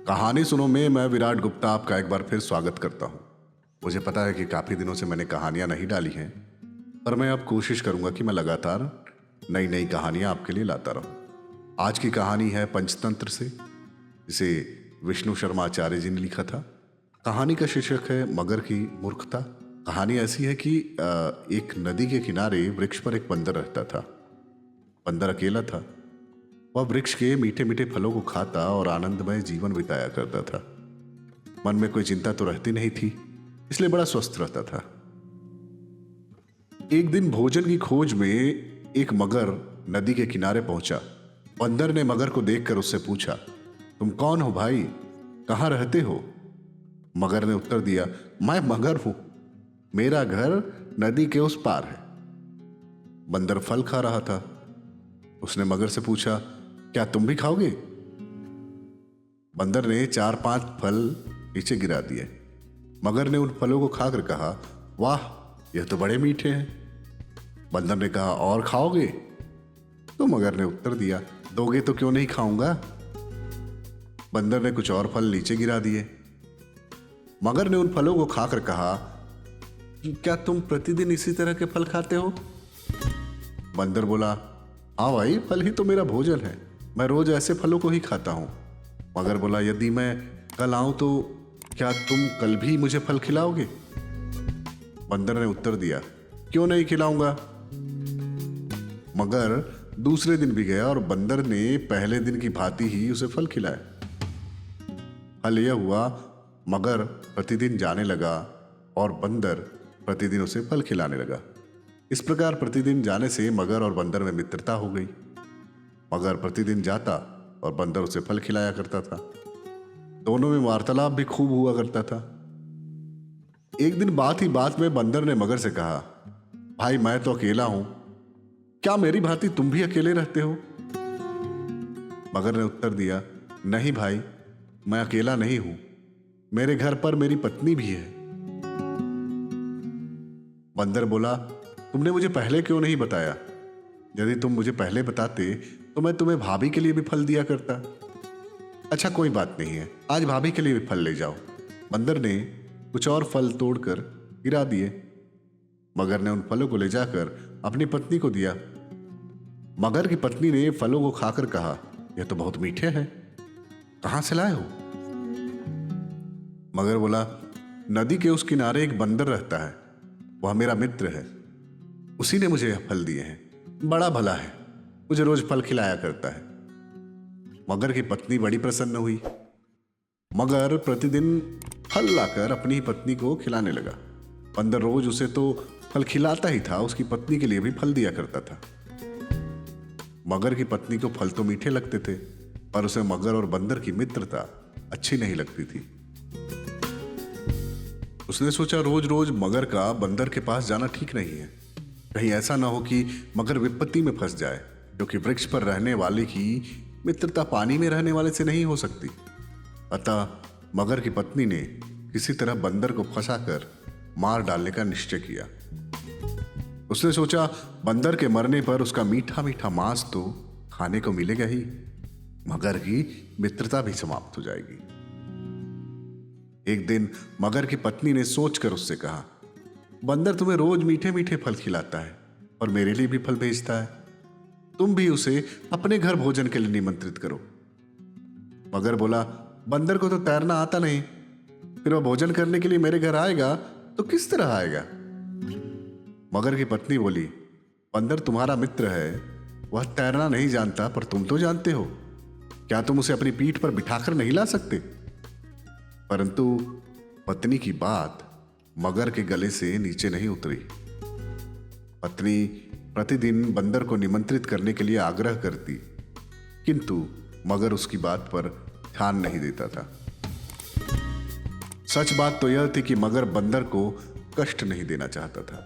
कहानी सुनो में मैं विराट गुप्ता आपका एक बार फिर स्वागत करता हूं। मुझे पता है कि काफ़ी दिनों से मैंने कहानियां नहीं डाली हैं, पर मैं अब कोशिश करूंगा कि मैं लगातार नई नई कहानियां आपके लिए लाता रहूं। आज की कहानी है पंचतंत्र से, जिसे विष्णु शर्मा आचार्य जी ने लिखा था। कहानी का शीर्षक है मगर की मूर्खता। कहानी ऐसी है कि एक नदी के किनारे वृक्ष पर एक बंदर रहता था। बंदर अकेला था। वह वृक्ष के मीठे मीठे फलों को खाता और आनंदमय जीवन बिताया करता था। मन में कोई चिंता तो रहती नहीं थी, इसलिए बड़ा स्वस्थ रहता था। एक दिन भोजन की खोज में एक मगर नदी के किनारे पहुंचा। बंदर ने मगर को देखकर उससे पूछा, तुम कौन हो भाई, कहां रहते हो? मगर ने उत्तर दिया, मैं मगर हूं, मेरा घर नदी के उस पार है। बंदर फल खा रहा था। उसने मगर से पूछा, क्या तुम भी खाओगे? बंदर ने 4-5 फल नीचे गिरा दिए। मगर ने उन फलों को खाकर कहा, वाह, यह तो बड़े मीठे हैं। बंदर ने कहा, और खाओगे? तो मगर ने उत्तर दिया, दोगे तो क्यों नहीं खाऊंगा। बंदर ने कुछ और फल नीचे गिरा दिए। मगर ने उन फलों को खाकर कहा, क्या तुम प्रतिदिन इसी तरह के फल खाते हो? बंदर बोला, हाँ भाई, फल ही तो मेरा भोजन है, मैं रोज ऐसे फलों को ही खाता हूं। मगर बोला, यदि मैं कल आऊं तो क्या तुम कल भी मुझे फल खिलाओगे? बंदर ने उत्तर दिया, क्यों नहीं खिलाऊंगा। मगर दूसरे दिन भी गया और बंदर ने पहले दिन की भांति ही उसे फल खिलाए। फल यह हुआ, मगर प्रतिदिन जाने लगा और बंदर प्रतिदिन उसे फल खिलाने लगा। इस प्रकार प्रतिदिन जाने से मगर और बंदर में मित्रता हो गई। मगर प्रतिदिन जाता और बंदर उसे फल खिलाया करता था। दोनों में वार्तालाप भी खूब हुआ करता था। एक दिन बात ही बात में बंदर ने मगर से कहा, भाई, मैं तो अकेला हूं, क्या मेरी भांति तुम भी अकेले रहते हो? मगर ने उत्तर दिया, नहीं भाई, मैं अकेला नहीं हूं, मेरे घर पर मेरी पत्नी भी है। बंदर बोला, तुमने मुझे पहले क्यों नहीं बताया? यदि तुम मुझे पहले बताते तो मैं तुम्हें भाभी के लिए भी फल दिया करता। अच्छा, कोई बात नहीं है, आज भाभी के लिए भी फल ले जाओ। बंदर ने कुछ और फल तोड़कर गिरा दिए। मगर ने उन फलों को ले जाकर अपनी पत्नी को दिया। मगर की पत्नी ने फलों को खाकर कहा, यह तो बहुत मीठे हैं, कहां से लाए हो? मगर बोला, नदी के उस किनारे एक बंदर रहता है, वह मेरा मित्र है, उसी ने मुझे यह फल दिए हैं, बड़ा भला है, मुझे रोज फल खिलाया करता है। मगर की पत्नी बड़ी प्रसन्न हुई। मगर प्रतिदिन फल लाकर अपनी पत्नी को खिलाने लगा। बंदर रोज उसे तो फल खिलाता ही था, उसकी पत्नी के लिए भी फल दिया करता था। मगर की पत्नी को फल तो मीठे लगते थे, पर उसे मगर और बंदर की मित्रता अच्छी नहीं लगती थी। उसने सोचा, रोज रोज मगर का बंदर के पास जाना ठीक नहीं है, कहीं ऐसा ना हो कि मगर विपत्ति में फंस जाए, क्योंकि वृक्ष पर रहने वाले की मित्रता पानी में रहने वाले से नहीं हो सकती। अतः मगर की पत्नी ने किसी तरह बंदर को फंसाकर मार डालने का निश्चय किया। उसने सोचा, बंदर के मरने पर उसका मीठा मीठा मांस तो खाने को मिलेगा ही, मगर की मित्रता भी समाप्त हो जाएगी। एक दिन मगर की पत्नी ने सोचकर उससे कहा, बंदर तुम्हें रोज मीठे मीठे फल खिलाता है और मेरे लिए भी फल भेजता है, तुम भी उसे अपने घर भोजन के लिए निमंत्रित करो। मगर बोला, बंदर को तो तैरना आता नहीं, फिर वह भोजन करने के लिए मेरे घर आएगा तो किस तरह आएगा? मगर की पत्नी बोली, बंदर तुम्हारा मित्र है, वह तैरना नहीं जानता, पर तुम तो जानते हो, क्या तुम उसे अपनी पीठ पर बिठाकर नहीं ला सकते? परंतु पत्नी की बात मगर के गले से नीचे नहीं उतरी। पत्नी प्रतिदिन बंदर को निमंत्रित करने के लिए आग्रह करती, किंतु मगर उसकी बात पर ध्यान नहीं देता था। सच बात तो यह थी कि मगर बंदर को कष्ट नहीं देना चाहता था।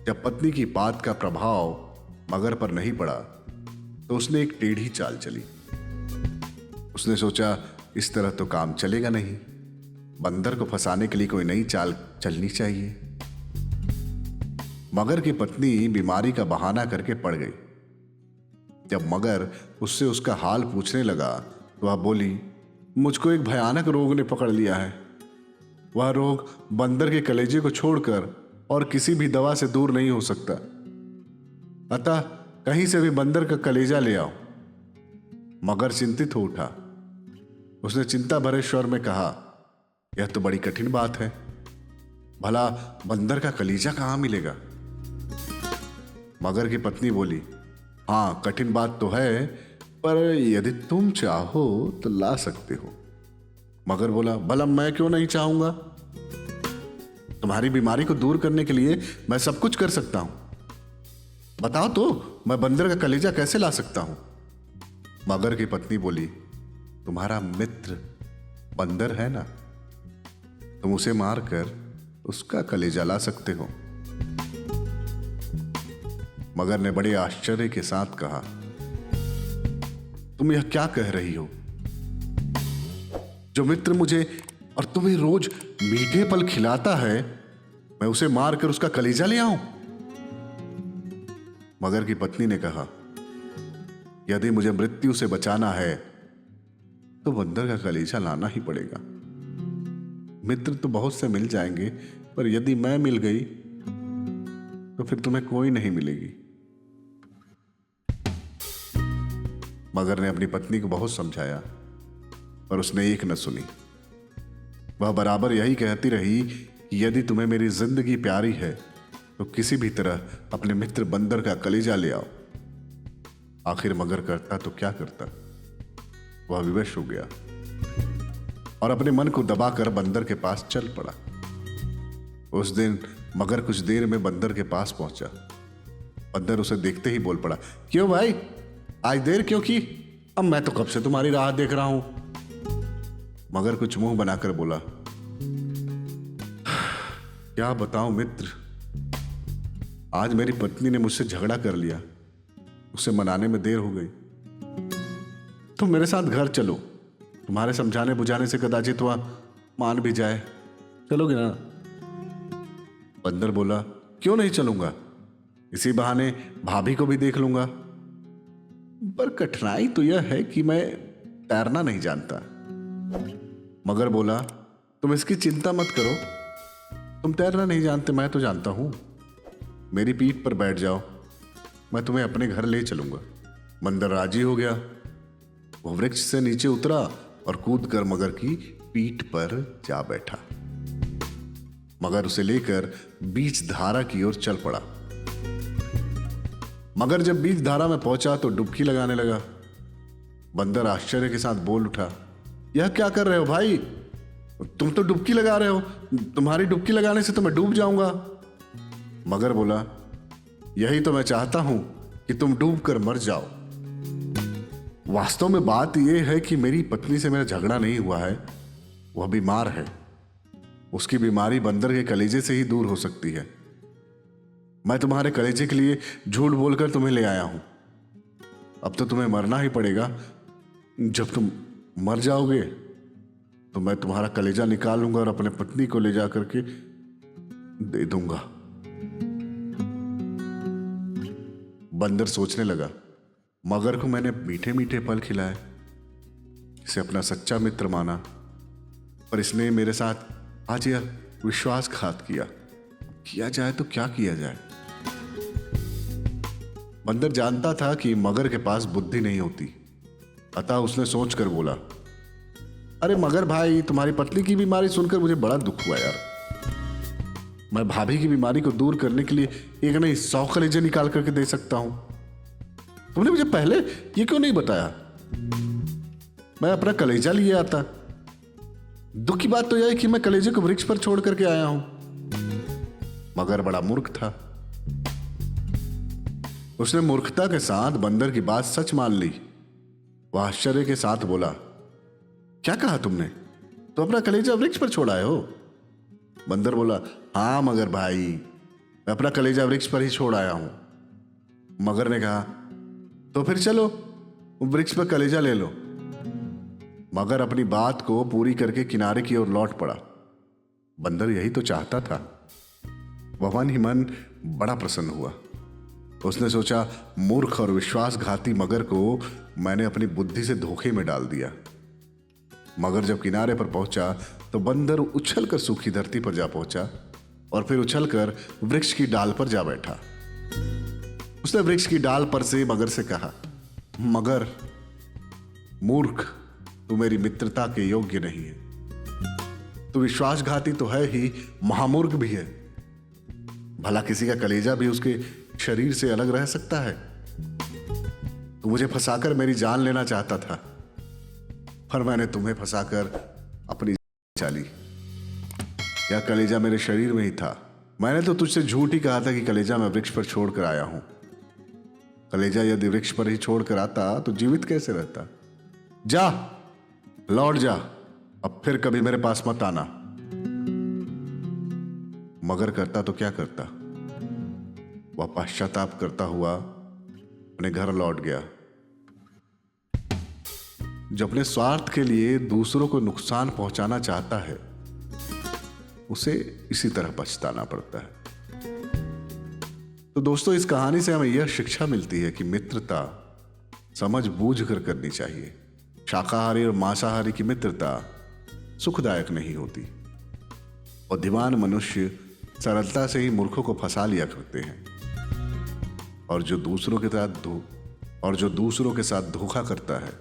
जब पत्नी की बात का प्रभाव मगर पर नहीं पड़ा तो उसने एक टेढ़ी चाल चली। उसने सोचा, इस तरह तो काम चलेगा नहीं, बंदर को फंसाने के लिए कोई नई चाल चलनी चाहिए। मगर की पत्नी बीमारी का बहाना करके पड़ गई। जब मगर उससे उसका हाल पूछने लगा तो वह बोली, मुझको एक भयानक रोग ने पकड़ लिया है। वह रोग बंदर के कलेजे को छोड़कर और किसी भी दवा से दूर नहीं हो सकता। अतः कहीं से भी बंदर का कलेजा ले आओ। मगर चिंतित हो उठा। उसने चिंता भरे स्वर में कहा, यह तो बड़ी कठिन बात है। भला बंदर का कलेजा कहां मिलेगा? मगर की पत्नी बोली, हाँ कठिन बात तो है, पर यदि तुम चाहो तो ला सकते हो। मगर बोला, भला मैं क्यों नहीं चाहूंगा? तुम्हारी बीमारी को दूर करने के लिए मैं सब कुछ कर सकता हूं। बताओ तो मैं बंदर का कलेजा कैसे ला सकता हूं? मगर की पत्नी बोली, तुम्हारा मित्र बंदर है ना, तुम उसे मारकर उसका कलेजा ला सकते हो। मगर ने बड़े आश्चर्य के साथ कहा, तुम यह क्या कह रही हो? जो मित्र मुझे और तुम्हें रोज मीठे फल खिलाता है, मैं उसे मारकर उसका कलेजा ले आऊं? मगर की पत्नी ने कहा, यदि मुझे मृत्यु से बचाना है तो बंदर का कलेजा लाना ही पड़ेगा। मित्र तो बहुत से मिल जाएंगे, पर यदि मैं मिल गई तो फिर तुम्हें कोई नहीं मिलेगी। मगर ने अपनी पत्नी को बहुत समझाया, पर उसने एक न सुनी। वह बराबर यही कहती रही कि यदि तुम्हें मेरी जिंदगी प्यारी है तो किसी भी तरह अपने मित्र बंदर का कलेजा ले आओ। आखिर मगर करता तो क्या करता? वह विवश हो गया और अपने मन को दबाकर बंदर के पास चल पड़ा। उस दिन मगर कुछ देर में बंदर के पास पहुंचा। बंदर उसे देखते ही बोल पड़ा, क्यों भाई, आज देर क्यों की? अब मैं तो कब से तुम्हारी राह देख रहा हूं। मगर कुछ मुंह बनाकर बोला, क्या बताऊं मित्र, आज मेरी पत्नी ने मुझसे झगड़ा कर लिया। उसे मनाने में देर हो गई। तुम मेरे साथ घर चलो, तुम्हारे समझाने बुझाने से कदाचित वह मान भी जाए। चलोगे ना? बंदर बोला, क्यों नहीं चलूंगा, इसी बहाने भाभी को भी देख लूंगा। पर कठिनाई तो यह है कि मैं तैरना नहीं जानता। मगर बोला, तुम इसकी चिंता मत करो, तुम तैरना नहीं जानते, मैं तो जानता हूं। मेरी पीठ पर बैठ जाओ, मैं तुम्हें अपने घर ले चलूंगा। बंदर राजी हो गया। वह वृक्ष से नीचे उतरा और कूदकर मगर की पीठ पर जा बैठा। मगर उसे लेकर बीच धारा की ओर चल पड़ा। मगर जब बीच धारा में पहुंचा तो डुबकी लगाने लगा। बंदर आश्चर्य के साथ बोल उठा, यह क्या कर रहे हो भाई? तुम तो डुबकी लगा रहे हो, तुम्हारी डुबकी लगाने से तो मैं डूब जाऊंगा। मगर बोला, यही तो मैं चाहता हूं कि तुम डूब कर मर जाओ। वास्तव में बात यह है कि मेरी पत्नी से मेरा झगड़ा नहीं हुआ है, वह बीमार है। उसकी बीमारी बंदर के कलेजे से ही दूर हो सकती है। मैं तुम्हारे कलेजे के लिए झूठ बोलकर तुम्हें ले आया हूं। अब तो तुम्हें मरना ही पड़ेगा। जब तुम मर जाओगे तो मैं तुम्हारा कलेजा निकालूंगा और अपने पत्नी को ले जा करके दे दूंगा। बंदर सोचने लगा, मगर को मैंने मीठे मीठे फल खिलाए, इसे अपना सच्चा मित्र माना, पर इसने मेरे साथ आज यह विश्वासघात किया जाए तो क्या किया जाए? बंदर जानता था कि मगर के पास बुद्धि नहीं होती, अतः उसने सोचकर बोला, अरे मगर भाई, तुम्हारी पत्नी की बीमारी सुनकर मुझे बड़ा दुख हुआ यार। मैं भाभी की बीमारी को दूर करने के लिए एक नहीं 100 कलेजे निकाल करके दे सकता हूं। तुमने मुझे पहले ये क्यों नहीं बताया? मैं अपना कलेजा लिए आता। दुख की बात तो यह है कि मैं कलेजे को वृक्ष पर छोड़ करके आया हूं। मगर बड़ा मूर्ख था। उसने मूर्खता के साथ बंदर की बात सच मान ली। वह आश्चर्य के साथ बोला, क्या कहा तुमने? तो अपना कलेजा वृक्ष पर छोड़ आए हो? बंदर बोला, हाँ मगर भाई, मैं अपना कलेजा वृक्ष पर ही छोड़ आया हूं। मगर ने कहा, तो फिर चलो वृक्ष पर कलेजा ले लो। मगर अपनी बात को पूरी करके किनारे की ओर लौट पड़ा। बंदर यही तो चाहता था। वह मन ही मन बड़ा प्रसन्न हुआ। उसने सोचा, मूर्ख और विश्वासघाती मगर को मैंने अपनी बुद्धि से धोखे में डाल दिया। मगर जब किनारे पर पहुंचा तो बंदर उछलकर सूखी धरती पर जा पहुंचा और फिर उछलकर वृक्ष की डाल पर जा बैठा। उसने वृक्ष की डाल पर से मगर से कहा, मगर मूर्ख, तू मेरी मित्रता के योग्य नहीं है। तू विश्वासघाती तो है ही, महामूर्ख भी है। भला किसी का कलेजा भी उसके शरीर से अलग रह सकता है? तू मुझे फंसाकर मेरी जान लेना चाहता था, पर मैंने तुम्हें फंसाकर अपनी चाली। यह कलेजा मेरे शरीर में ही था। मैंने तो तुझसे झूठ ही कहा था कि कलेजा मैं वृक्ष पर छोड़कर आया हूं। कलेजा यदि वृक्ष पर ही छोड़कर आता तो जीवित कैसे रहता? जा, लौट जा, अब फिर कभी मेरे पास मत आना। मगर करता तो क्या करता? वह पश्चाताप करता हुआ अपने घर लौट गया। जो अपने स्वार्थ के लिए दूसरों को नुकसान पहुंचाना चाहता है, उसे इसी तरह पछताना पड़ता है। तो दोस्तों, इस कहानी से हमें यह शिक्षा मिलती है कि मित्रता समझ बूझ कर करनी चाहिए। शाकाहारी और मांसाहारी की मित्रता सुखदायक नहीं होती। बुद्धिमान मनुष्य सरलता से ही मूर्खों को फंसा लिया करते हैं, और जो दूसरों के साथ धोखा करता है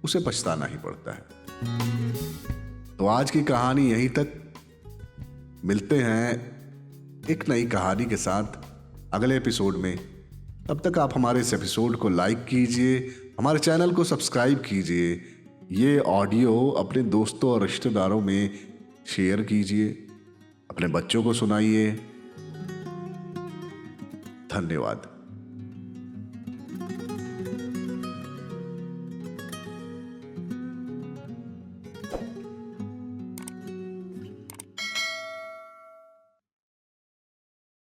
उसे पछताना ही पड़ता है। तो आज की कहानी यहीं तक। मिलते हैं एक नई कहानी के साथ अगले एपिसोड में। तब तक आप हमारे इस एपिसोड को लाइक कीजिए, हमारे चैनल को सब्सक्राइब कीजिए, ये ऑडियो अपने दोस्तों और रिश्तेदारों में शेयर कीजिए, अपने बच्चों को सुनाइए। धन्यवाद।